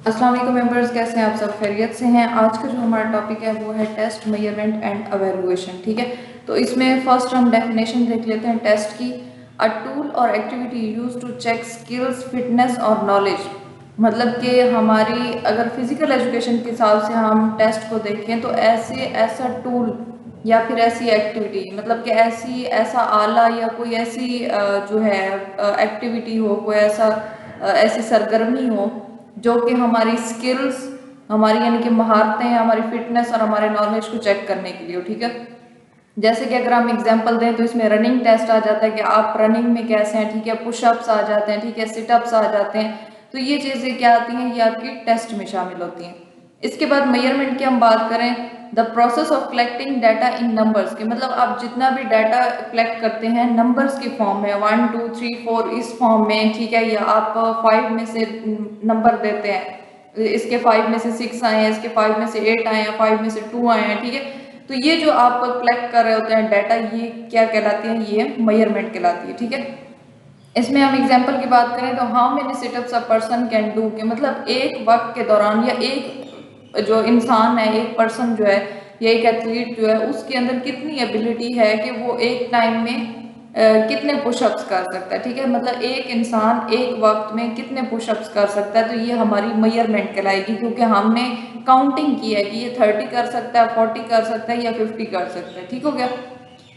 अस्सलाम वालेकुम मेंबर्स, कैसे हैं आप सब? खैरियत से हैं? आज का जो हमारा टॉपिक है वो है टेस्ट, मेजरमेंट एंड एवेलुएशन। ठीक है, तो इसमें फर्स्ट हम डेफिनेशन देख लेते हैं टेस्ट की। A tool or activity use to check skills, fitness और नॉलेज। मतलब कि हमारी अगर फिजिकल एजुकेशन के हिसाब से हम टेस्ट को देखें तो ऐसा टूल या फिर ऐसी एक्टिविटी, मतलब कि ऐसा आला या कोई ऐसी जो है एक्टिविटी हो, कोई ऐसी सरगर्मी हो जो कि हमारी स्किल्स, हमारी यानी कि महारतें, हमारी फिटनेस और हमारे नॉलेज को चेक करने के लिए हो। ठीक है, जैसे कि अगर हम एग्जांपल दें तो इसमें रनिंग टेस्ट आ जाता है कि आप रनिंग में कैसे हैं। ठीक है, पुशअप्स आ जाते हैं, ठीक है, सिटअप्स आ जाते हैं। तो ये चीज़ें क्या आती हैं, ये आपकी टेस्ट में शामिल होती हैं। इसके बाद मेजरमेंट की हम बात करें, the process of collecting data in numbers के, मतलब आप जितना भी डाटा कलेक्ट करते हैं नंबर्स के फॉर्म में, 1 2 3 4 इस फॉर्म में, ठीक है, या आप 5 में से नंबर देते हैं, इसके 5 में से 6 आए हैं, इसके 5 में से 8 आए हैं, 5 में से 2 आए हैं। ठीक है, तो ये जो आप कलेक्ट कर रहे होते हैं डाटा, ये क्या कहलाती है, ये मेजरमेंट कहलाती है। ठीक है, इसमें हम एग्जांपल की बात करें तो how many sit-ups a person can do, के मतलब एक वक्त के दौरान या एक जो इंसान है, एक पर्सन जो है या एक एथलीट जो है, उसके अंदर कितनी एबिलिटी है कि वो एक टाइम में कितने पुशअप्स कर सकता है। ठीक है, मतलब एक इंसान एक वक्त में कितने पुशअप्स कर सकता है, तो ये हमारी मेजरमेंट कहलाएगी, क्योंकि हमने काउंटिंग की है कि ये 30 कर सकता है, 40 कर सकता है या 50 कर सकता है। ठीक हो गया।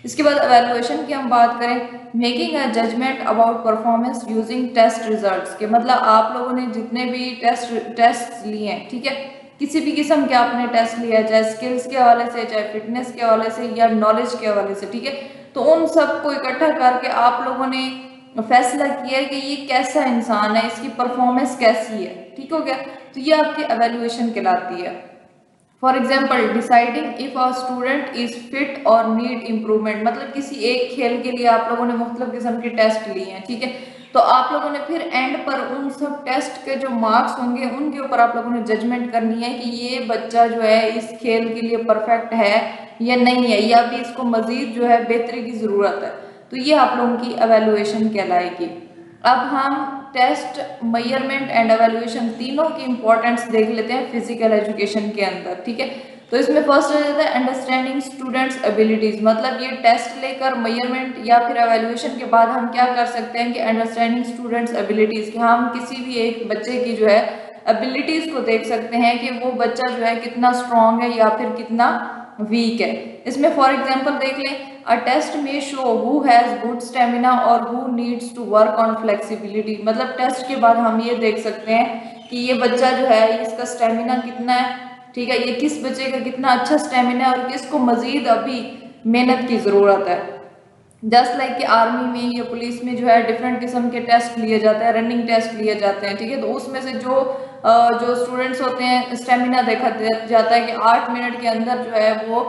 इसके बाद एवेलुएशन की हम बात करें, making a judgement about performance using test results के, मतलब आप लोगों ने जितने भी टेस्ट लिए हैं, ठीक है, किसी भी किस्म के आपने टेस्ट लिया, चाहे स्किल्स के हवाले से, चाहे फिटनेस के हवाले से या नॉलेज के हवाले से, ठीक है, तो उन सबको इकट्ठा करके आप लोगों ने फैसला किया है कि ये कैसा इंसान है, इसकी परफॉर्मेंस कैसी है। ठीक हो गया, तो ये आपकी एवेल्युएशन कहलाती है। For example, deciding if a student is fit और नीड इम्प्रूवमेंट, मतलब किसी एक खेल के लिए आप लोगों ने मुख्तलिफ किस्म के टेस्ट लिए हैं। ठीक है, तो आप लोगों ने फिर एंड पर उन सब टेस्ट के जो मार्क्स होंगे उनके ऊपर आप लोगों ने जजमेंट करनी है कि ये बच्चा जो है इस खेल के लिए परफेक्ट है या नहीं है, या भी इसको मजीद जो है बेहतरी की जरूरत है। तो ये आप लोगों की एवेलुएशन कहलाएगी। अब हम टेस्ट, मेजरमेंट एंड एवेल्युएशन तीनों की इंपॉर्टेंस देख लेते हैं फिजिकल एजुकेशन के अंदर। ठीक है, तो इसमें फर्स्ट आ जाता है अंडरस्टैंडिंग स्टूडेंट्स एबिलिटीज, मतलब ये टेस्ट लेकर मेजरमेंट या फिर एवेल्युएशन के बाद हम क्या कर सकते हैं कि अंडरस्टैंडिंग स्टूडेंट्स एबिलिटीज, कि हम किसी भी एक बच्चे की जो है एबिलिटीज को देख सकते हैं कि वो बच्चा जो है कितना स्ट्रांग है या फिर कितना वीक है। इसमें फॉर एग्जाम्पल देख लें, अ टेस्ट में show who has good stamina और who needs to work on flexibility, मतलब टेस्ट के बाद हम ये देख सकते हैं कि ये बच्चा जो है इसका स्टेमिना कितना है। ठीक है, ये किस बच्चे का कितना अच्छा स्टेमिना है और किसको मजीद अभी मेहनत की जरूरत है। जस्ट लाइक कि आर्मी में या पुलिस में जो है डिफरेंट किस्म के टेस्ट लिए जाते हैं, रनिंग टेस्ट लिए जाते हैं। ठीक है, तो उसमें से जो स्टूडेंट्स होते हैं स्टेमिना देखा जाता है कि 8 मिनट के अंदर जो है वो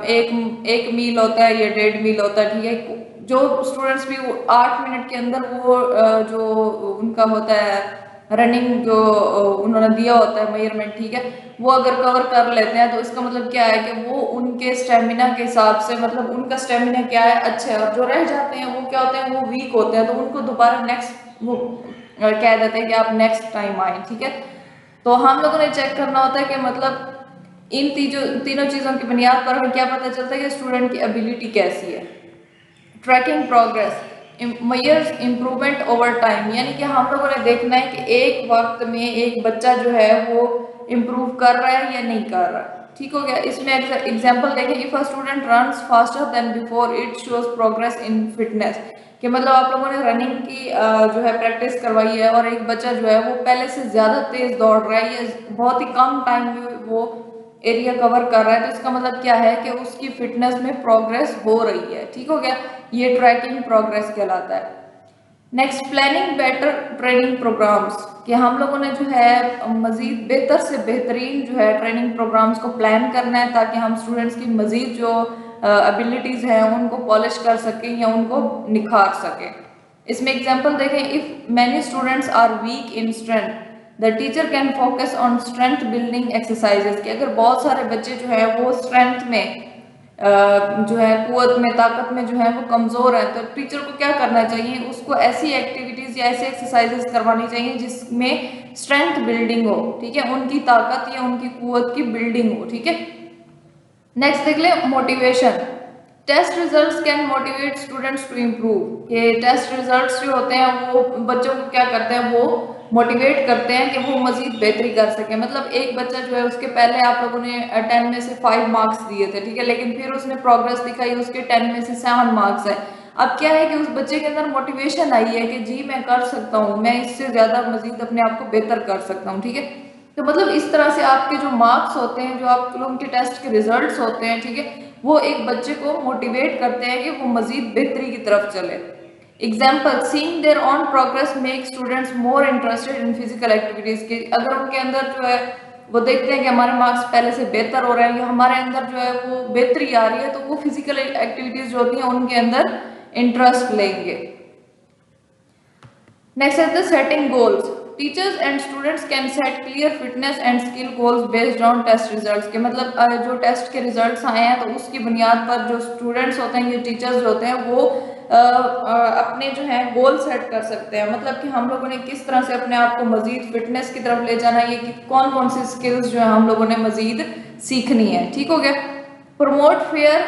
एक मील होता है या 1.5 मील होता है। ठीक है, जो स्टूडेंट्स भी 8 मिनट के अंदर वो जो उनका होता है रनिंग, जो उन्होंने दिया होता है मेजरमेंट, ठीक है, वो अगर कवर कर लेते हैं तो इसका मतलब क्या है कि वो उनके स्टेमिना के हिसाब से, मतलब उनका स्टेमिना क्या है, अच्छा है। और जो रह जाते हैं वो क्या होते हैं, वो वीक होते हैं, तो उनको दोबारा नेक्स्ट वो कह देते हैं कि आप नेक्स्ट टाइम आए। ठीक है, तो हम लोगों ने चेक करना होता है कि मतलब इन तीनों चीज़ों की बुनियाद पर हमें क्या पता चलता है कि स्टूडेंट की एबिलिटी कैसी है। Tracking progress measures improvement over time, यानी कि हम लोगों ने देखना है कि एक वक्त में एक बच्चा जो है वो इम्प्रूव कर रहा है या नहीं कर रहा है। ठीक हो गया। इसमें एग्जांपल देखें, if a student runs faster than before it shows progress in fitness, कि मतलब आप लोगों ने रनिंग की जो है प्रैक्टिस करवाई है और एक बच्चा जो है वो पहले से ज़्यादा तेज दौड़ रहा है या बहुत ही कम टाइम में वो एरिया कवर कर रहा है, तो इसका मतलब क्या है कि उसकी फिटनेस में प्रोग्रेस हो रही है। ठीक हो गया, ये ट्रैकिंग प्रोग्रेस कहलाता है। Next, planning better training programmes, कि हम लोगों ने जो है मज़ीद बेहतर से बेहतरीन जो है ट्रेनिंग प्रोग्राम्स को प्लान करना है ताकि हम स्टूडेंट्स की मज़ीद जो एबिलिटीज़ हैं उनको पॉलिश कर सकें या उनको निखार सकें। इसमें एग्जांपल देखें, if many students are weak in strength the teacher can focus on strength building exercises, कि अगर बहुत सारे बच्चे जो है वो स्ट्रेंथ में जो है कुव्वत में, ताकत में जो है वो कमजोर है, तो टीचर को क्या करना चाहिए, उसको ऐसी एक्टिविटीज या ऐसे एक्सरसाइजेस करवानी चाहिए जिसमें स्ट्रेंथ बिल्डिंग हो, ठीक है, उनकी ताकत या उनकी कुव्वत की बिल्डिंग हो, ठीक है। नेक्स्ट देख ले motivation. Test results can motivate students to improve. ये टेस्ट रिजल्ट्स जो होते हैं वो बच्चों को क्या करते हैं, वो मोटिवेट करते हैं कि वो मजीद बेहतरी कर सके। मतलब एक बच्चा जो है उसके पहले आप लोगों ने 10 में से 5 मार्क्स दिए थे, ठीक है, लेकिन फिर उसने प्रोग्रेस दिखाई, उसके 10 में से 7 मार्क्स है। अब क्या है कि उस बच्चे के अंदर मोटिवेशन आई है कि जी मैं कर सकता हूँ, मैं इससे ज्यादा मजीद अपने आप को बेहतर कर सकता हूँ, ठीक है। तो मतलब इस तरह से आपके जो मार्क्स होते हैं, जो आप लोगों के टेस्ट के रिजल्ट्स होते हैं, ठीक है, वो एक बच्चे को मोटिवेट करते हैं कि वो मजीद बेहतरी की तरफ चले। Example, seeing their own progress make students more interested in physical activities के। अगर उनके अंदर जो है वो देखते हैं कि हमारे मार्क्स पहले से बेहतर हो रहे हैं या हमारे अंदर जो है वो बेहतरी आ रही है, तो वो फिजिकल एक्टिविटीज जो होती हैं उनके अंदर इंटरेस्ट लेंगे। नेक्स्ट है setting goals. Teachers and students can set clear fitness and skill goals based on test results के। मतलब जो टेस्ट के रिजल्ट्स आए हैं तो उसकी बुनियाद पर जो स्टूडेंट्स होते हैं, ये टीचर्स जो होते हैं वो अपने जो है गोल सेट कर सकते हैं। मतलब कि हम लोगों ने किस तरह से अपने आप को मजीद फिटनेस की तरफ ले जाना है, ये कौन कौन सी स्किल्स जो है हम लोगों ने मजीद सीखनी है, ठीक हो गया। Promote fair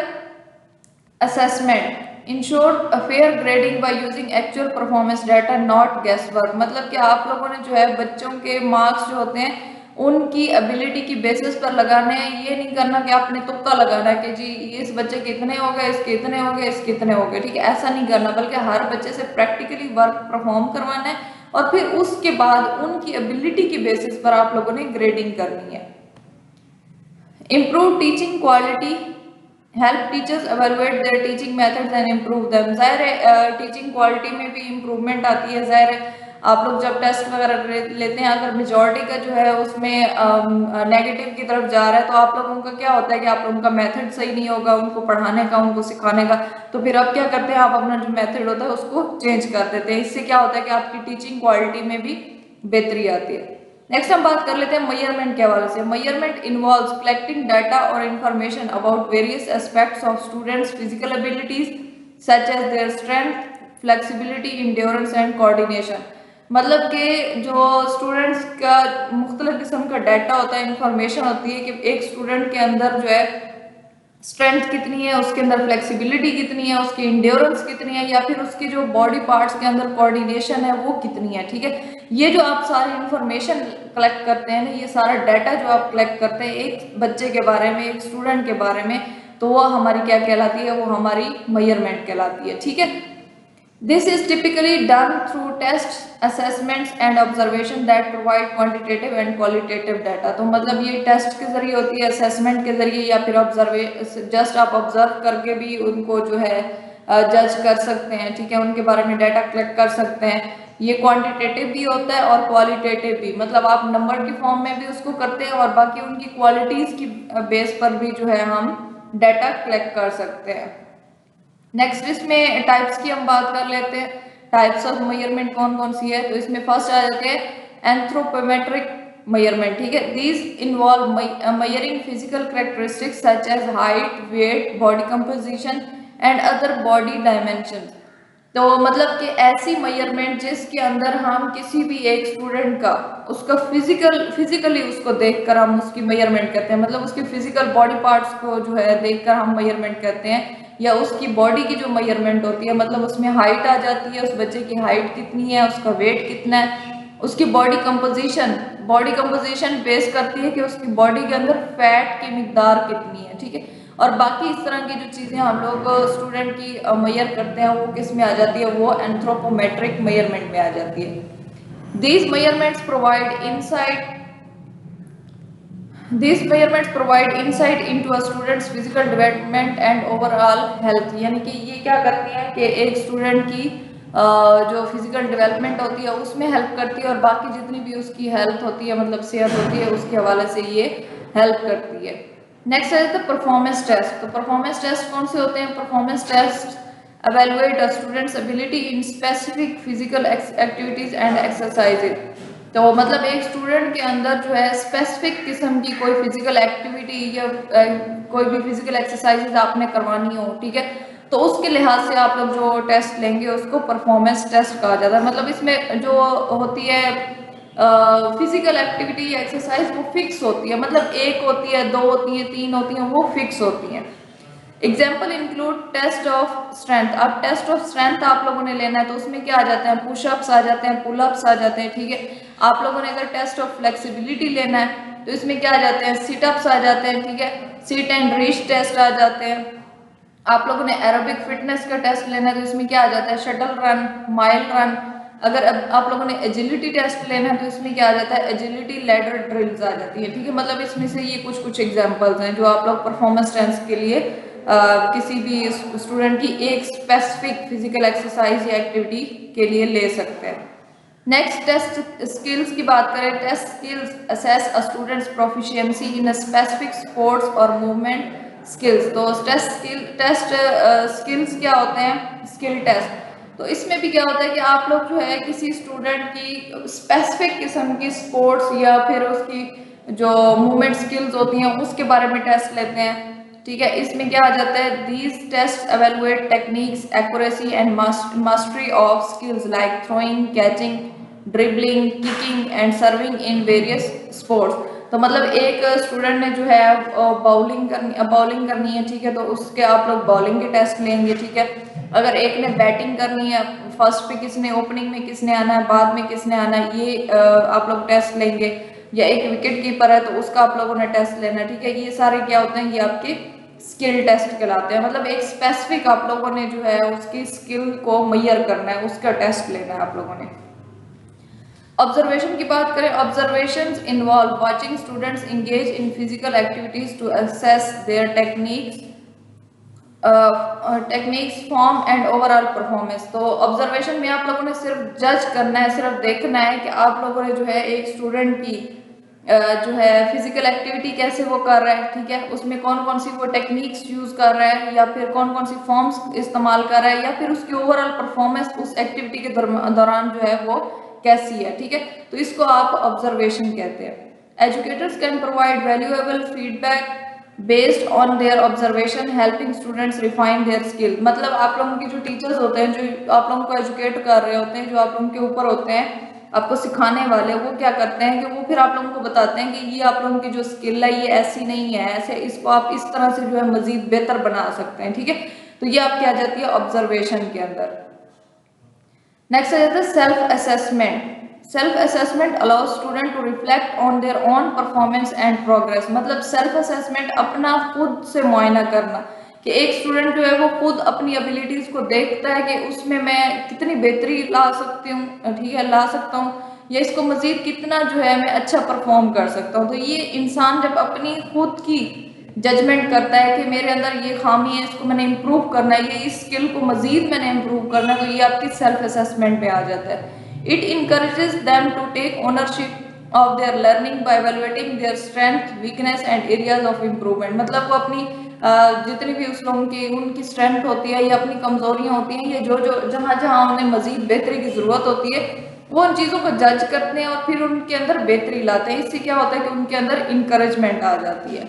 assessment, ensure fair grading by using actual performance data not guesswork. मतलब कि आप लोगों ने जो है बच्चों के मार्क्स जो होते हैं उनकी एबिलिटी की बेसिस पर लगाने हैं। ये नहीं करना कि आपने तुक्का लगाना है कि जी इस बच्चे के इतने हो गए, इसके इतने हो गए, इसके इतने हो गए, ठीक है, ऐसा नहीं करना, बल्कि हर बच्चे से प्रैक्टिकली वर्क परफॉर्म करवाना है और फिर उसके बाद उनकी एबिलिटी की बेसिस पर आप लोगों ने ग्रेडिंग करनी है। Improve teaching quality, help teachers evaluate there teaching methods and improve them. जाहिर है टीचिंग क्वालिटी में भी इम्प्रूवमेंट आती है। जाहिर है आप लोग जब टेस्ट वगैरह लेते हैं, अगर मेजॉरिटी का जो है उसमें नेगेटिव की तरफ जा रहा है, तो आप लोगों का क्या होता है कि आप लोगों का मेथड सही नहीं होगा उनको पढ़ाने का, उनको सिखाने का, तो फिर अब क्या करते हैं, आप अपना जो मेथड होता है उसको चेंज कर देते हैं। इससे क्या होता है कि आपकी टीचिंग क्वालिटी में भी बेहतरी आती है। नेक्स्ट हम बात कर लेते हैं मेजरमेंट के हवाले से। मेजरमेंट इन्वॉल्व्स कलेक्टिंग डाटा और information about various aspects of students physical abilities such as their strength, flexibility, endurance and coordination. मतलब कि जो स्टूडेंट्स का मुख्तलिफ किस्म का डाटा होता है, इंफॉर्मेशन होती है कि एक स्टूडेंट के अंदर जो है स्ट्रेंथ कितनी है, उसके अंदर फ्लेक्सिबिलिटी कितनी है, उसकी इंड्योरेंस कितनी है, या फिर उसकी जो बॉडी पार्ट्स के अंदर कोऑर्डिनेशन है वो कितनी है, ठीक है। ये जो आप सारी इंफॉर्मेशन कलेक्ट करते हैं ना, ये सारा डाटा जो आप कलेक्ट करते हैं एक बच्चे के बारे में, एक स्टूडेंट के बारे में, तो वो हमारी क्या कहलाती है, वो हमारी मेजरमेंट कहलाती है, ठीक है। This is typically done through tests, assessments and observation that provide quantitative and qualitative data। तो मतलब ये टेस्ट के जरिए होती है, असेसमेंट के जरिए, या फिर जस्ट आप ऑब्जर्व करके भी उनको जो है जज कर सकते हैं, ठीक है, उनके बारे में डाटा कलेक्ट कर सकते हैं। ये क्वांटिटेटिव भी होता है और क्वालिटेटिव भी, मतलब आप नंबर की फॉर्म में भी उसको करते हैं और बाकी उनकी क्वालिटीज की बेस पर भी जो है हम डाटा कलेक्ट कर सकते हैं। नेक्स्ट इसमें टाइप्स की हम बात कर लेते हैं। टाइप्स ऑफ मेजरमेंट कौन कौन सी है, तो इसमें फर्स्ट आ जाते हैं एंथ्रोपोमेट्रिक मेजरमेंट, ठीक है। These involve measuring physical characteristics such as height, weight, body composition and other body dimensions. तो मतलब कि ऐसी मेजरमेंट जिसके अंदर हम किसी भी एक स्टूडेंट का उसका फिजिकली उसको देखकर हम उसकी मेजरमेंट करते हैं। मतलब उसके फिजिकल बॉडी पार्ट्स को जो है देखकर हम मेजरमेंट करते हैं, या उसकी बॉडी की जो मेजरमेंट होती है, मतलब उसमें हाइट आ जाती है, उस बच्चे की हाइट कितनी है, उसका वेट कितना है, उसकी बॉडी कंपोजिशन बेस करती है कि उसकी बॉडी के अंदर फैट की मिकदार कितनी है, ठीक है। और बाकी इस तरह की जो चीज़ें हम लोग स्टूडेंट की मेजर करते हैं वो किस में आ जाती है, वो एंथ्रोपोमेट्रिक मेजरमेंट में आ जाती है। These measurements provide insight into a student's physical development and overall health। यानी कि ये क्या करती है कि एक स्टूडेंट की जो फिजिकल डेवलपमेंट होती है उसमें हेल्प करती है, और बाकी जितनी भी उसकी हेल्थ होती है, मतलब सेहत होती है, उसके हवाले से ये हेल्प करती है। नेक्स्ट है द परफॉर्मेंस टेस्ट। तो परफॉर्मेंस टेस्ट कौन से होते हैं? Performance test evaluate a student's ability in specific physical activities and exercises। तो मतलब एक स्टूडेंट के अंदर जो है स्पेसिफिक किस्म की कोई फिजिकल एक्टिविटी या कोई भी फिजिकल एक्सरसाइजेज आपने करवानी हो, ठीक है, तो उसके लिहाज से आप लोग जो टेस्ट लेंगे उसको परफॉर्मेंस टेस्ट कहा जाता है। मतलब इसमें जो होती है फिजिकल एक्टिविटी या एक्सरसाइज वो फिक्स होती है, मतलब एक होती है, दो होती है, तीन होती है, वो फिक्स होती हैं। Example include test of strength. अब टेस्ट ऑफ स्ट्रेंथ आप लोगों ने लेना है तो उसमें क्या आ जाते हैं, पुशअप्स आ जाते हैं, पुलअप्स आ जाते हैं, ठीक है। आप लोगों ने अगर टेस्ट ऑफ फ्लेक्सिबिलिटी लेना है तो इसमें क्या आ जाते हैं, सिटअप्स आ जाते हैं, ठीक है, सिट एंड रीच टेस्ट आ जाते हैं। आप लोगों ने एरोबिक फिटनेस का टेस्ट लेना है तो इसमें क्या आ जाता है, शटल रन, माइल रन। अगर अब आप लोगों ने एजिलिटी टेस्ट लेना है तो इसमें क्या आ जाता है, एजिलिटी लैडर ड्रिल्स आ जाती है, ठीक है। मतलब इसमें से ये कुछ कुछ एग्जांपल्स हैं जो आप लोग परफॉर्मेंस टेस्ट के लिए किसी भी स्टूडेंट की एक स्पेसिफिक फिजिकल एक्सरसाइज या एक्टिविटी के लिए ले सकते हैं। नेक्स्ट टेस्ट स्किल्स की बात करें, test skills assess a student's proficiency in a specific sports or movement skills. तो टेस्ट स्किल्स क्या होते हैं, स्किल टेस्ट। तो इसमें भी क्या होता है कि आप लोग जो है किसी स्टूडेंट की स्पेसिफिक किस्म की स्पोर्ट्स या फिर उसकी जो मूवमेंट स्किल्स होती हैं उसके बारे में टेस्ट लेते हैं, ठीक है। इसमें क्या आ जाता है, these test evaluate techniques, accuracy and mastery of skills like throwing, catching, dribbling, kicking and serving in various sports. तो मतलब एक स्टूडेंट ने जो है बॉलिंग करनी है, ठीक है, तो उसके आप लोग बॉलिंग के टेस्ट लेंगे, ठीक है। अगर एक ने बैटिंग करनी है, फर्स्ट पे किसने, ओपनिंग में किसने आना है, बाद में किसने आना है, ये आप लोग टेस्ट लेंगे। या एक विकेट कीपर है तो उसका आप लोगों ने टेस्ट लेना है, ठीक है। ये सारे क्या होते हैं, ये आपके स्किल टेस्ट कहलाते हैं। मतलब एक स्पेसिफिक आप लोगों ने जो है उसकी स्किल को मैयर करना है, उसका टेस्ट लेना है आप लोगों ने। ऑब्जर्वेशन की बात करें, observations involve watching students engage in physical activities to assess their techniques form and overall performance. तो ऑब्जर्वेशन में आप लोगों ने सिर्फ जज करना है, सिर्फ देखना है कि आप लोगों ने जो है एक स्टूडेंट की जो है फिजिकल एक्टिविटी कैसे वो कर रहा है, ठीक है, उसमें कौन कौन सी वो टेक्निक्स यूज कर रहा है या फिर कौन कौन सी फॉर्म्स इस्तेमाल कर रहा है या फिर उसकी ओवरऑल परफॉर्मेंस उस एक्टिविटी के दौरान जो है वो कैसी है, ठीक है। तो इसको आप ऑब्जर्वेशन कहते हैं। Educators can provide valuable feedback based on their observation helping students refine their skill. मतलब आप लोगों के जो टीचर्स होते हैं, जो आप लोगों को एजुकेट कर रहे होते हैं, जो आप लोगों के ऊपर होते हैं, आपको सिखाने वाले, वो क्या करते हैं कि वो फिर आप लोगों को बताते हैं कि ये आप लोगों की जो स्किल है ये ऐसी नहीं है, ऐसे इसको आप इस तरह से जो है मजीद बेहतर बना सकते हैं, ठीक है। तो ये आपकी आ जाती है ऑब्जर्वेशन के अंदर। नेक्स्ट आ जाता है self assessment. Self assessment allow student to reflect on their own performance and progress. मतलब सेल्फ असेसमेंट अपना खुद से मुआयना करना कि एक स्टूडेंट जो है वो खुद अपनी एबिलिटीज को देखता है कि उसमें मैं कितनी बेहतरी ला सकती हूँ, ठीक है, ला सकता हूँ, या इसको मजीद कितना जो है मैं अच्छा परफॉर्म कर सकता हूँ। तो ये इंसान जब अपनी खुद की जजमेंट करता है कि मेरे अंदर ये खामी है, इसको मैंने इम्प्रूव करना है, ये इस स्किल को मजीद मैंने इम्प्रूव करना है, तो ये आपकी सेल्फ असेसमेंट पे आ जाता है। It encourages them to take ownership of their learning by evaluating their strength, weakness and areas of improvement. मतलब वो अपनी जितनी भी उस लोगों की उनकी स्ट्रेंथ होती है या अपनी कमजोरियां होती हैं, ये जो जो जहाँ जहाँ उन्हें मजीद बेहतरी की जरूरत होती है वो उन चीज़ों को जज करते हैं और फिर उनके अंदर बेहतरी लाते हैं। इससे क्या होता है कि उनके अंदर इंकरेजमेंट आ जाती है।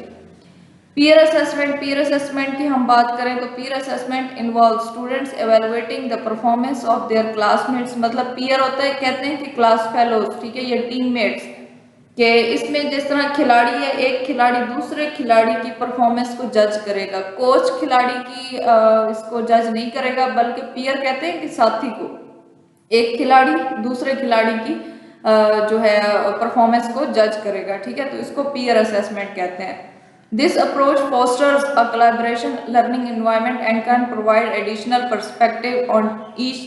पीयर असेसमेंट, पीयर असेसमेंट की हम बात करें तो peer assessment involve students evaluating the performance of their classmates. मतलब पीयर होता है, कहते हैं कि क्लास फेलोज, ठीक है, ये टीममेट्स के, इसमें जिस तरह खिलाड़ी है, एक खिलाड़ी दूसरे खिलाड़ी की परफॉर्मेंस को जज करेगा, कोच खिलाड़ी की इसको जज नहीं करेगा, बल्कि पीयर कहते हैं कि साथी को, एक खिलाड़ी दूसरे खिलाड़ी की जो है परफॉर्मेंस को जज करेगा, ठीक है। तो इसको पीयर असेसमेंट कहते हैं। This approach fosters a collaboration learning environment and can provide additional perspective on each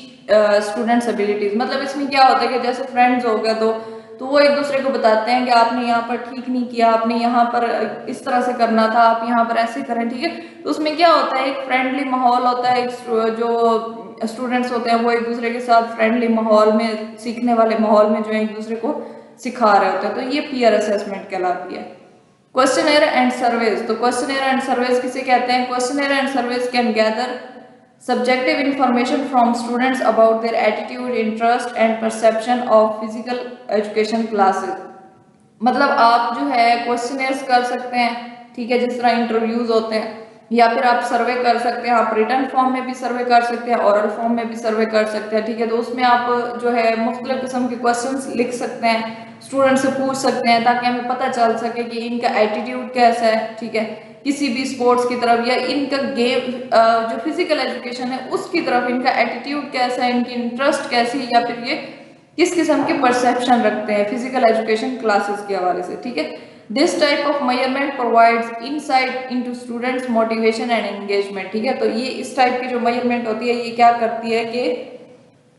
student's abilities। मतलब इसमें क्या होता है कि जैसे फ्रेंड्स हो गए तो वो एक दूसरे को बताते हैं कि आपने यहाँ पर ठीक नहीं किया, आपने यहाँ पर इस तरह से करना था, आप यहाँ पर ऐसे करें, ठीक है। तो उसमें क्या होता है, एक फ्रेंडली माहौल होता है, एक जो स्टूडेंट्स होते हैं वो एक दूसरे के साथ फ्रेंडली माहौल में, सीखने वाले माहौल में जो है एक दूसरे को सिखा रहे होते हैं। तो ये पीयर असेसमेंट कहलाती है। Questionnaire and surveys. तो क्वेश्चनर एंड सर्वेज किसे कहते हैं, questionnaire and surveys can gather subjective information from students about their attitude, interest and perception of physical education classes। मतलब आप जो है क्वेश्चनर्स कर सकते हैं, ठीक है, जिस तरह इंटरव्यूज होते हैं, या फिर आप सर्वे कर सकते हैं, आप रिटर्न फॉर्म में भी सर्वे कर सकते हैं, ओरल फॉर्म में भी सर्वे कर सकते हैं, ठीक है। तो उसमें आप जो है मुख्तलिफ किस्म के क्वेश्चंस लिख सकते हैं, स्टूडेंट से पूछ सकते हैं, ताकि हमें पता चल सके कि इनका एटीट्यूड कैसा है, ठीक है, किसी भी स्पोर्ट्स की तरफ या इनका गेम जो फिजिकल एजुकेशन है उसकी तरफ इनका एटीट्यूड कैसा है, इनकी इंटरेस्ट कैसी है, या फिर ये किस किस्म के परसेप्शन रखते हैं फिजिकल एजुकेशन क्लासेस के हवाले से, ठीक है। This type of measurement provides insight into students motivation and engagement, ठीक है। तो ये इस टाइप की जो मेजरमेंट होती है ये क्या करती है कि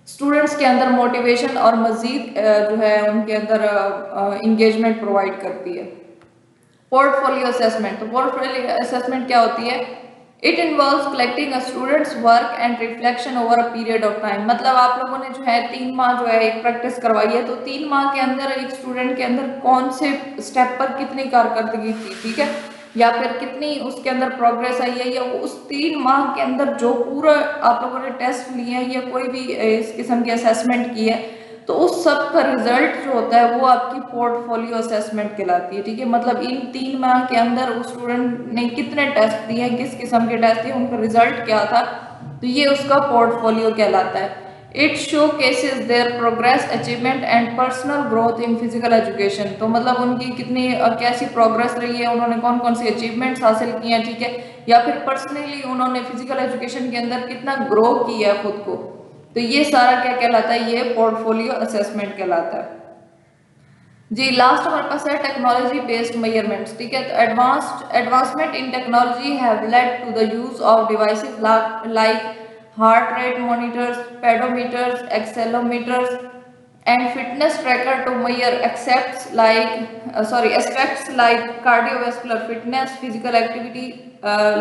स्टूडेंट्स के अंदर मोटिवेशन और मजीद जो है उनके अंदर इंगेजमेंट प्रोवाइड करती है। पोर्टफोलियो असेसमेंट, तो पोर्टफोलियो असेसमेंट क्या होती है? It involves collecting a students work and reflection over a period of time. मतलब आप लोगों ने जो है 3 माह जो है एक प्रैक्टिस करवाई है, तो 3 माह के अंदर एक स्टूडेंट के अंदर कौन से स्टेप पर कितनी कारकर्दगी थी, ठीक है, या फिर कितनी उसके अंदर प्रोग्रेस आई है, या उस 3 माह के अंदर जो पूरा आप लोगों ने टेस्ट लिए हैं या कोई भी इस किस्म की असेसमेंट की है, तो उस सब का रिजल्ट जो होता है वो आपकी पोर्टफोलियो असेसमेंट कहलाती है, ठीक है। मतलब इन 3 माह के अंदर उस स्टूडेंट ने कितने टेस्ट दिए, किस किस्म के टेस्ट दिए, उनका रिजल्ट क्या था, तो ये उसका पोर्टफोलियो कहलाता है। It show cases there progress, achievement and personal growth in physical education. तो मतलब उनकी कितनी कैसी प्रोग्रेस रही है, उन्होंने कौन कौन सी अचीवमेंट्स हासिल की हैं, ठीक है, या फिर पर्सनली उन्होंने फिजिकल एजुकेशन के अंदर कितना ग्रो किया है खुद को। तो ये सारा क्या कहलाता है? ये पोर्टफोलियो असेसमेंट कहलाता है जी। लास्ट हमारे पास है टेक्नोलॉजी बेस्ड मेजरमेंट्स, ठीक है। तो advancement in technology have led to the use of devices like heart rate monitors, pedometers, accelerometers and fitness tracker to measure aspects like cardiovascular fitness, physical activity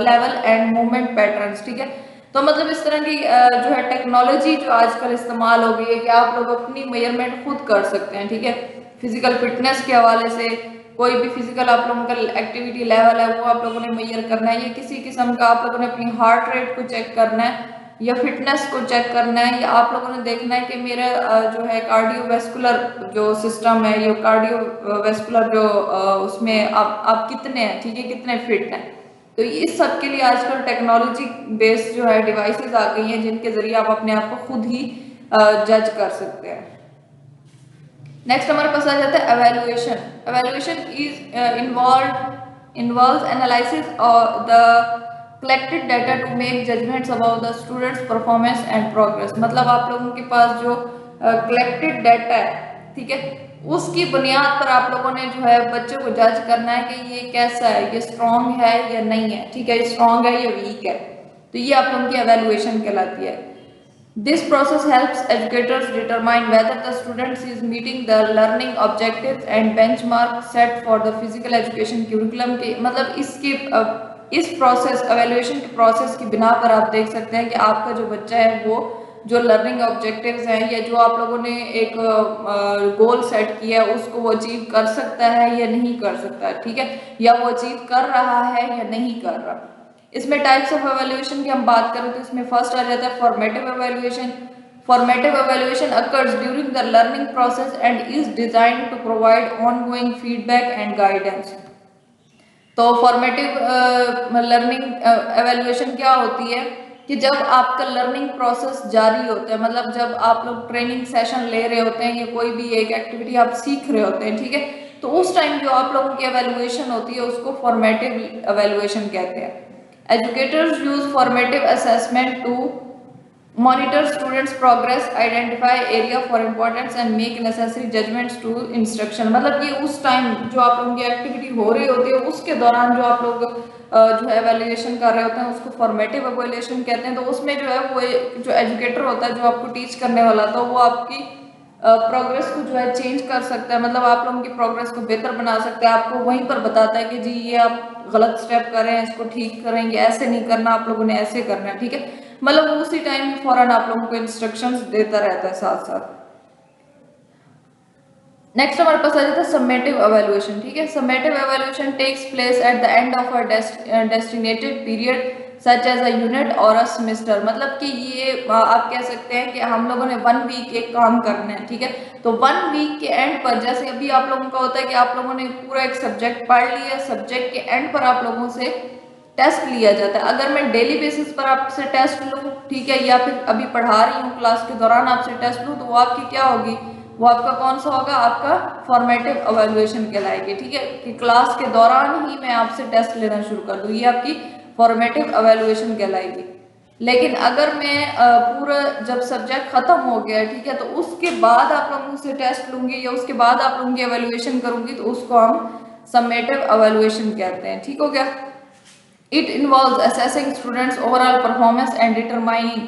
level and movement patterns, ठीक है। तो मतलब इस तरह की जो है technology जो आजकल इस्तेमाल हो गई है कि आप लोग अपनी मेजरमेंट खुद कर सकते हैं, ठीक है। फिजिकल फिटनेस के हवाले से कोई भी फिजिकल आप लोगों का एक्टिविटी लेवल है वो आप लोगों ने मेजर करना है, या किसी किस्म का आप लोगों ने अपनी हार्ट रेट को चेक करना है या फिटनेस को चेक करना है, या आप लोगों ने देखना है कि मेरा जो है कार्डियोवैस्कुलर जो सिस्टम है, ये कार्डियोवैस्कुलर जो उसमें आप कितने हैं, ठीक है, कितने फिट हैं। तो इस सब के लिए आजकल टेक्नोलॉजी बेस्ड जो है डिवाइसेस आ गई हैं जिनके जरिए आप अपने आप को खुद ही जज कर सकते हैं। नेक्स्ट हमारे पास आ जाता है evaluation. Evaluation involves analysis of the collected data to make judgements about the students performance and progress. मतलब आप लोगों के पास जो कलेक्टेड डाटा है, ठीक है, उसकी बुनियाद पर आप लोगों ने जो है बच्चे को जज करना है कि ये कैसा है, ये स्ट्रॉन्ग है या नहीं है, ठीक है, स्ट्रॉन्ग है या वीक है। तो ये आप लोगों की एवेल्युएशन कहलाती है। This process helps educators determine whether the student is meeting the learning objectives and benchmark set for the physical education curriculum के मतलब इस प्रोसेस एवेल्युएशन के प्रोसेस की बिना पर आप देख सकते हैं कि आपका जो बच्चा है वो जो लर्निंग ऑब्जेक्टिव्स हैं या जो आप लोगों ने एक गोल सेट किया है उसको वो अचीव कर सकता है या नहीं कर सकता, ठीक है, या वो अचीव कर रहा है या नहीं कर रहा। इसमें टाइप्स ऑफ एवेल्युएशन की हम बात करें तो इसमें फर्स्ट आ जाता है formative evaluation. Formative evaluation occurs during the learning process and is designed to provide ongoing feedback and guidance. तो फॉर्मेटिव लर्निंग एवेल्युएशन क्या होती है कि जब आपका लर्निंग प्रोसेस जारी होता है, मतलब जब आप लोग ट्रेनिंग सेशन ले रहे होते हैं या कोई भी एक एक्टिविटी आप सीख रहे होते हैं, ठीक है, तो उस टाइम जो आप लोगों की एवेल्युएशन होती है उसको फॉर्मेटिव एवेल्युएशन कहते हैं। Educators use formative assessment to monitor students' progress, identify area for importance and make necessary judgments to instruction। मतलब ये उस टाइम जो आप लोगों की एक्टिविटी हो रही होती है उसके दौरान जो आप लोग जो है एवेल्युएशन कर रहे होते हैं उसको फॉर्मेटिव एवेल्युएशन कहते हैं। तो उसमें जो है वो जो एजुकेटर होता है जो आपको टीच करने वाला तो वो आपकी प्रोग्रेस को जो है चेंज कर सकता है, मतलब आप लोगों की प्रोग्रेस को बेहतर बना सकता है। आपको वहीं पर बताता है कि जी ये आप गलत स्टेप कर रहे हैं, इसको ठीक करेंगे, ऐसे नहीं करना, आप लोगों ने ऐसे करना है, ठीक है, मतलब उसी टाइम ही फौरन आप लोगों को इंस्ट्रक्शंस देता रहता है साथ साथ। नेक्स्ट हमारे पास आ जाता है समेटिव एवेल्युएशन, ठीक है। Summative evaluation takes place at the end of a destinated period such as a unit or a semester. मतलब कि ये आप कह सकते हैं कि हम लोगों ने 1 वीक एक काम करना है, ठीक है। तो 1 वीक के एंड पर, जैसे अभी आप लोगों का होता है कि आप लोगों ने पूरा एक सब्जेक्ट पढ़ लिया, सब्जेक्ट के एंड पर आप लोगों से टेस्ट लिया जाता है। अगर मैं डेली बेसिस पर आपसे टेस्ट लूँ, ठीक है, या फिर अभी पढ़ा रही हूँ क्लास के दौरान आपसे टेस्ट लूँ, तो वो आपकी क्या होगी, वो आपका कौन सा होगा, आपका फॉर्मेटिव इवैल्यूएशन कहलाएगी, ठीक है। कि क्लास के दौरान ही मैं आपसे टेस्ट लेना शुरू कर दूँ, ये आपकी फॉर्मेटिव इवैल्यूएशन कहलाएगी। लेकिन अगर मैं पूरा जब सब्जेक्ट खत्म हो गया, ठीक है, तो उसके बाद आप लोगों से टेस्ट लूंगी या उसके बाद आप लोगों की इवैल्यूएशन करूंगी, तो उसको हम समेटिव इवैल्यूएशन कहते हैं, ठीक हो गया। It involves assessing students' overall performance and determining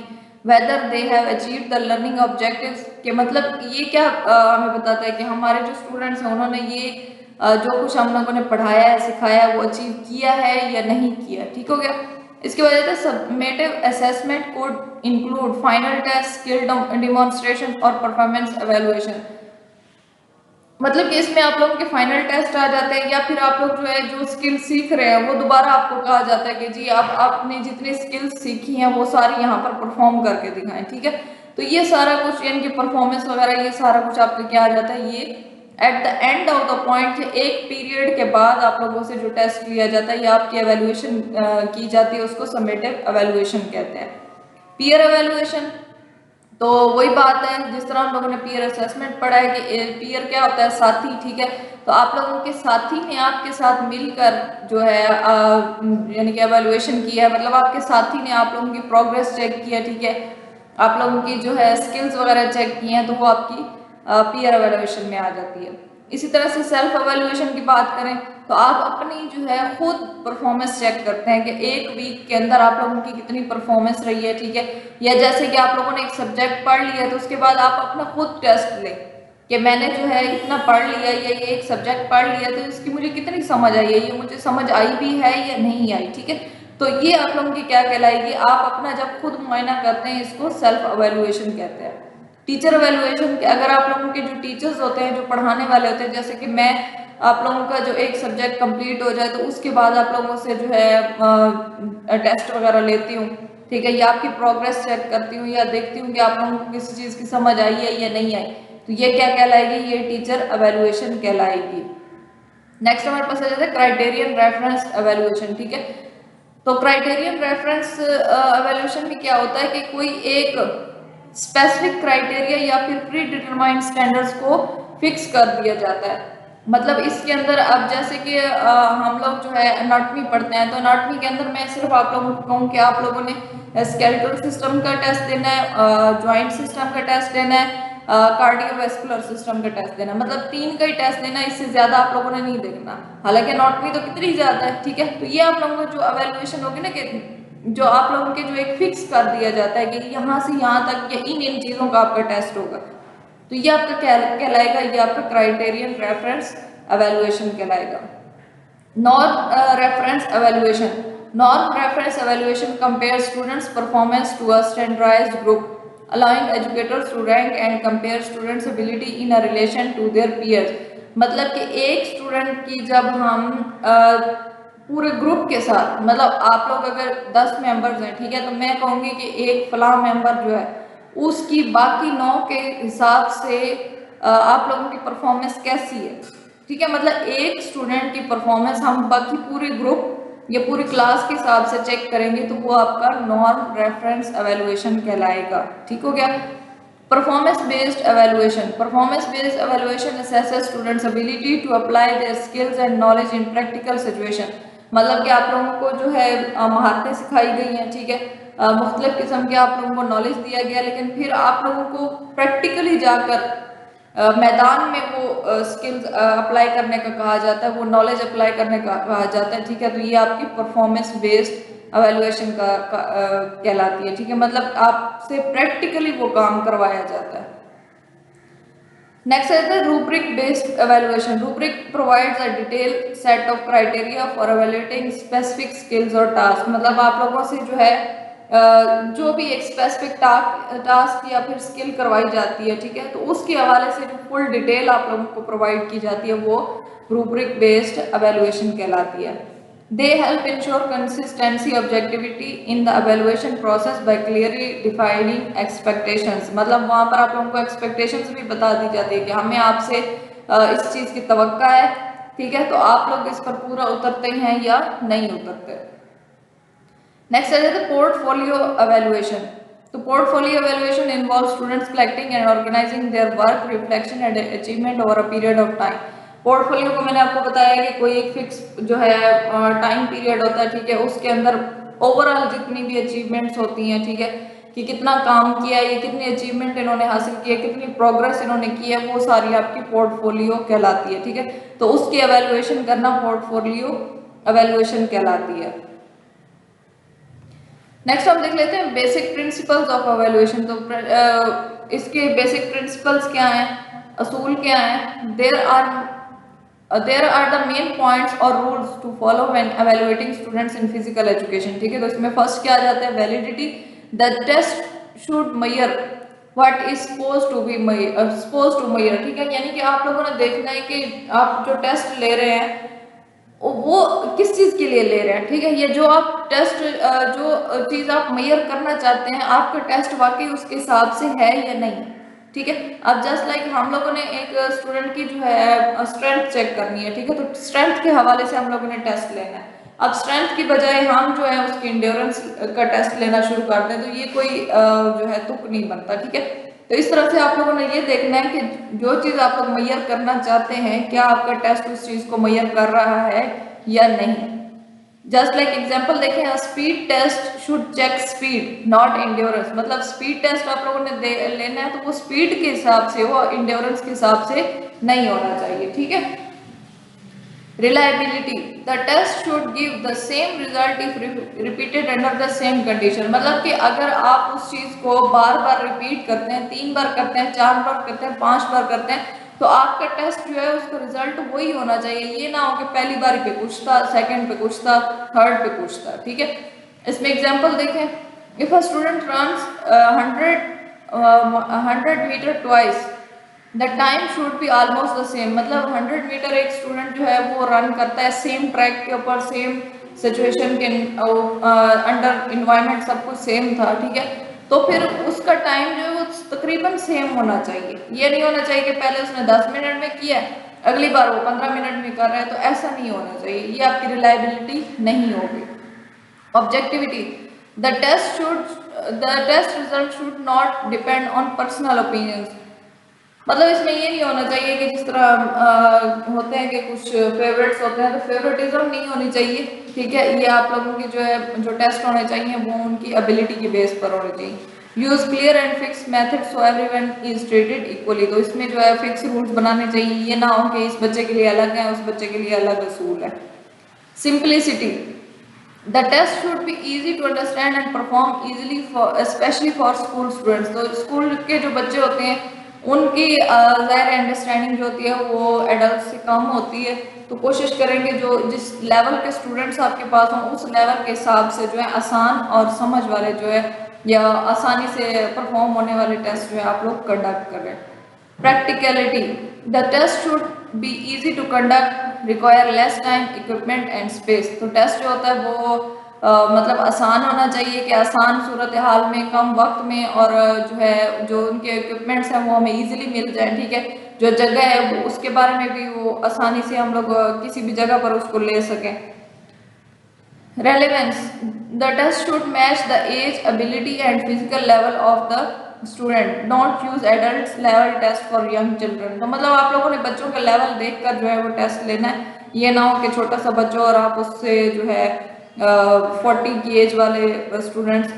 whether they have achieved the learning objectives। के मतलब ये क्या हमें बताता है कि हमारे जो स्टूडेंट्स हैं उन्होंने ये जो कुछ हम लोगों ने पढ़ाया है, सिखाया है, वो अचीव किया है या नहीं किया, ठीक हो गया। इसकी वजह से summative assessment could include final test, skill demonstration और परफॉर्मेंस एवेल्युएशन। मतलब कि इसमें आप लोगों के फाइनल टेस्ट आ जाते हैं, या फिर आप लोग जो है जो स्किल सीख रहे हैं वो दोबारा आपको कहा जाता है कि जी आप आपने जितनी स्किल्स सीखी हैं वो सारी यहाँ पर परफॉर्म करके दिखाएं, ठीक है। तो ये सारा कुछ यानी कि परफॉर्मेंस वगैरह ये सारा कुछ आपका क्या आ जाता है, ये eight the end of the point, एक पीरियड के बाद आप लोगों से जो टेस्ट लिया जाता है या आपकी एवेल्युएशन की जाती है, उसको समेटिव एवेल्युएशन कहते हैं। पीयर एवेल्युएशन, तो वही बात है जिस तरह हम लोगों ने पीयर असेसमेंट पढ़ा है कि पीयर क्या होता है, साथी, ठीक है। तो आप लोगों के साथी ने आपके साथ मिलकर जो है यानी कि एवेल्युएशन किया है, मतलब आपके साथी ने आप लोगों की प्रोग्रेस चेक किया, ठीक है, आप लोगों की जो है स्किल्स वगैरह चेक की हैं, तो वो आपकी पीयर एवेल्युएशन में आ जाती है। इसी तरह से सेल्फ एवेल्युएशन की बात करें तो आप अपनी जो है खुद परफॉर्मेंस चेक करते हैं कि एक वीक के अंदर आप लोगों की कितनी परफॉर्मेंस रही है, ठीक है। या जैसे कि आप लोगों ने एक सब्जेक्ट पढ़ लिया, तो उसके बाद आप अपना खुद टेस्ट लें कि मैंने जो है इतना पढ़ लिया या ये एक सब्जेक्ट पढ़ लिया, तो इसकी मुझे कितनी समझ आई है, ये मुझे समझ आई भी है या नहीं आई, ठीक है। तो ये आप लोगों की क्या कहलाएगी, आप अपना जब खुद मुआयना करते हैं, इसको सेल्फ एवेल्युएशन कहते हैं। टीचर एवेल्युएशन, अगर आप लोगों के जो टीचर्स होते हैं, जो पढ़ाने वाले होते हैं, जैसे कि मैं आप लोगों का जो एक सब्जेक्ट कंप्लीट हो जाए तो उसके बाद आप लोगों से जो है टेस्ट वगैरह लेती हूँ, ठीक है, या आपकी प्रोग्रेस चेक करती हूँ या देखती हूँ कि आप लोगों को किसी चीज़ की समझ आई है या नहीं आई, तो ये क्या कहलाएगी, ये टीचर एवेल्युएशन कहलाएगी। नेक्स्ट हमारे पास आ जाता है क्राइटेरियन रेफरेंस एवेल्युएशन, ठीक है। तो क्राइटेरियन रेफरेंस एवेल्युएशन में क्या होता है कि कोई एक स्पेसिफिक क्राइटेरिया या फिर प्री डिटरमाइंड स्टैंडर्ड्स को फिक्स कर दिया जाता है। मतलब इसके अंदर अब जैसे कि हम लोग जो है एनाटॉमी पढ़ते हैं, तो एनाटॉमी के अंदर मैं सिर्फ आप लोगों को कहूँ कि आप लोगों ने स्केलेटल सिस्टम का टेस्ट देना है, जॉइंट सिस्टम का टेस्ट देना है, कार्डियोवैस्कुलर सिस्टम का टेस्ट देना, मतलब 3 का ही टेस्ट देना, इससे ज्यादा आप लोगों ने नहीं देखना। हालांकि एनाटॉमी तो कितनी ज्यादा है, ठीक है। तो ये आप लोगों को जो एवेल्युएशन होगी ना, कि जो आप लोगों के जो एक फिक्स कर दिया जाता है कि यहाँ से यहाँ तक या इन चीजों का आपका टेस्ट होगा, तो ये आपका कहलाएगा, ये आपका क्राइटेरियन रेफरेंस एवेल्युएशन कहलाएगा। Norm reference evaluation, norm reference evaluation compare student's performance to a standardised group, allowing educators to rank and compare students ability in a relation to their peers। मतलब कि एक स्टूडेंट की जब हम पूरे group के साथ, मतलब आप लोग अगर 10 मेंबर्स हैं, ठीक है, तो मैं कहूँगी कि एक फला मेंबर जो है उसकी बाकी 9 के हिसाब से आप लोगों की परफॉर्मेंस कैसी है, ठीक है। मतलब एक स्टूडेंट की परफॉर्मेंस हम बाकी पूरे ग्रुप ये पूरी क्लास के हिसाब से चेक करेंगे, तो वो आपका नॉर्म रेफरेंस एवेल्युएशन कहलाएगा, ठीक हो गया। Performance based evaluation, performance based evaluation assesses students ability to apply their skills and knowledge in practical situation. मतलब कि आप लोगों को जो है महारतें सिखाई गई हैं, ठीक है, मुख्तलिफ किस्म के आप लोगों को नॉलेज दिया गया, लेकिन फिर आप लोगों को प्रैक्टिकली जाकर मैदान में वो स्किल्स अप्लाई करने का कहा जाता है, वो नॉलेज अप्लाई करने का कहा जाता है, ठीक है। तो ये आपकी परफॉर्मेंस बेस्ड एवेल्युएशन का कहलाती है, ठीक है। मतलब आपसे प्रैक्टिकली वो काम करवाया जाता है। नेक्स्ट है rubric based evaluation. Rubric provides a detail set of criteria for evaluating specific skills और टास्क। मतलब आप लोगों से जो है जो भी एक स्पेसिफिक टास्क या फिर स्किल करवाई जाती है, ठीक है, तो उसके हवाले से जो फुल डिटेल आप लोगों को प्रोवाइड की जाती है वो रूब्रिक बेस्ड एवेल्युएशन कहलाती है। They help ensure consistency, objectivity in the evaluation process by clearly defining expectations. मतलब वहाँ पर आप लोगों को expectations भी बता दी जाती है कि हमें आपसे इस चीज़ की तवक्का है, ठीक है, तो आप लोग इस पर पूरा उतरते हैं या नहीं उतरते। नेक्स्ट आ जाता है पोर्टफोलियो एवेल्युएशन। तो portfolio evaluation involve students collecting and organizing their work reflection and achievement over a period of time. Portfolio को मैंने आपको बताया कि कोई एक फिक्स जो है टाइम पीरियड होता है, ठीक है, उसके अंदर ओवरऑल जितनी भी अचीवमेंट्स होती हैं, ठीक है, कि कितना काम किया, ये कितनी अचीवमेंट इन्होंने हासिल की है, कितनी प्रोग्रेस इन्होंने की है, वो सारी आपकी पोर्टफोलियो कहलाती है, ठीक है। तो उसकी एवेल्युएशन करना पोर्टफोलियो एवेल्युएशन कहलाती है। नेक्स्ट हम देख लेते हैं बेसिक प्रिंसिपल्स ऑफ एवेल्युएशन। तो इसके बेसिक प्रिंसिपल्स क्या हैं, असूल क्या हैं। There are the main points और rules to follow when evaluating students in physical education, ठीक है। तो इसमें फर्स्ट क्या आ जाता है, validity. The test should measure what is suppose to measure, ठीक है, यानी कि आप लोगों ने देखना है कि आप जो टेस्ट ले रहे हैं वो किस चीज के लिए ले रहे हैं, ठीक है। ये जो आप टेस्ट जो चीज आप मेजर करना चाहते हैं, आपका टेस्ट वाकई उसके हिसाब से है या नहीं, ठीक है। अब जस्ट लाइक हम लोगों ने एक स्टूडेंट की जो है स्ट्रेंथ चेक करनी है, ठीक है, तो स्ट्रेंथ के हवाले से हम लोगों ने टेस्ट लेना है। अब स्ट्रेंथ की बजाय हम जो है उसकी इंड्योरेंस का टेस्ट लेना शुरू करते हैं, तो ये कोई जो है तुक नहीं बनता, ठीक है। तो इस तरह से आप लोगों ने ये देखना है कि जो चीज आप लोग मेजर करना चाहते हैं, क्या आपका टेस्ट उस चीज को मेजर कर रहा है या नहीं। जस्ट लाइक एग्जांपल देखें, speed test should check speed not endurance. मतलब स्पीड टेस्ट आप लोगों ने लेना है तो वो स्पीड के हिसाब से हो, इंड्योरेंस के हिसाब से नहीं होना चाहिए, ठीक है। Reliability, the test should give the same result if repeated under the same condition. मतलब कि अगर आप उस चीज को बार बार रिपीट करते हैं, 3 बार करते हैं, 4 बार करते हैं, 5 बार करते हैं, तो आपका टेस्ट जो है उसका रिजल्ट वही होना चाहिए। ये ना हो कि पहली बार पे कुछ था, सेकंड पे कुछ था, थर्ड पे कुछ था, ठीक है। इसमें एग्जांपल देखें, if a student runs 100 metre twice the time should be almost the same. मतलब 100 मीटर एक स्टूडेंट जो है वो रन करता है सेम ट्रैक के ऊपर, सेम सिचुएशन के अंडर, इन्वायरमेंट सब कुछ सेम था, ठीक है, तो फिर उसका टाइम जो है वो तकरीबन सेम होना चाहिए। ये नहीं होना चाहिए कि पहले उसने 10 मिनट में किया, अगली बार वो 15 मिनट में कर रहा है, तो ऐसा नहीं होना चाहिए, ये आपकी रिलायबिलिटी नहीं होगी। Objectivity, the test result should not depend on personal opinions. मतलब इसमें ये नहीं होना चाहिए कि जिस तरह होते हैं कि कुछ फेवरेट्स होते हैं, तो फेवरेटिज्म नहीं होनी चाहिए, ठीक है। ये आप लोगों की जो है जो टेस्ट होने चाहिए वो उनकी एबिलिटी की बेस पर होने चाहिए। Use clear and fix method so everyone is treated equally. तो इसमें जो है फिक्स रूल्स बनाने चाहिए, ये ना हो कि इस बच्चे के लिए अलग है, उस बच्चे के लिए अलग असूल है। Simplicity, the test should be easy to understand and perform easily for specially for school students. तो स्कूल के जो बच्चे होते हैं उनकी ज़ाहिर अंडरस्टैंडिंग जो होती है वो एडल्ट से कम होती है, तो कोशिश करेंगे जो जिस लेवल के स्टूडेंट्स आपके पास हों उस लेवल के हिसाब से जो है आसान और समझ वाले जो है या आसानी से परफॉर्म होने वाले टेस्ट जो है आप लोग कंडक्ट करें। Practicality, the test should be easy to conduct, require less time, equipment and space. तो टेस्ट जो होता है वो मतलब आसान होना चाहिए कि आसान सूरत हाल में, कम वक्त में, और जो है जो उनके इक्विपमेंट्स हैं वो हमें इजीली मिल जाए, ठीक है। जो जगह है वो उसके बारे में भी वो आसानी से हम लोग किसी भी जगह पर उसको ले सकें। Relevance, the test should match the age, ability and physical level of the student, not use adult level test for young children. तो मतलब आप लोगों ने बच्चों का लेवल देखकर जो है वो टेस्ट लेना है, ये ना हो कि छोटा सा बच्चा और आप उससे जो है 40 की एज वाले स्टूडेंट्स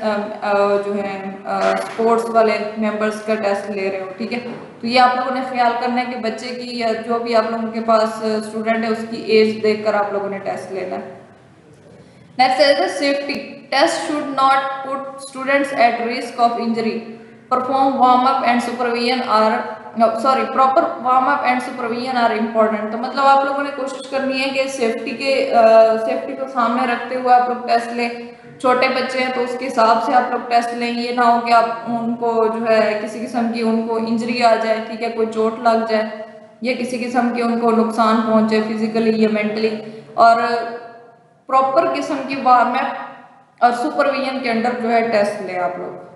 जो हैं स्पोर्ट्स वाले मेंबर्स का टेस्ट ले रहे हो, ठीक है। तो ये आप लोगों ने ख्याल करना है कि बच्चे की या जो भी आप लोगों के पास स्टूडेंट है उसकी एज देखकर आप लोगों ने टेस्ट लेना है। नेक्स्ट है safety, test should not put students at risk of injury, perform warm up and supervision are proper warm up and supervision are important. तो मतलब आप लोगों ने कोशिश करनी है कि सेफ्टी को सामने रखते हुए आप लोग टेस्ट लें। छोटे बच्चे हैं तो उसके हिसाब से आप लोग टेस्ट लें, ये ना हो कि आप उनको जो है किसी किस्म की उनको इंजरी आ जाए, ठीक है, कोई चोट लग जाए या किसी किस्म के उनको नुकसान पहुंचे फिजिकली या मेंटली। और प्रॉपर किस्म की वार्म अप और सुपरविजन के अंडर जो है टेस्ट लें आप लोग।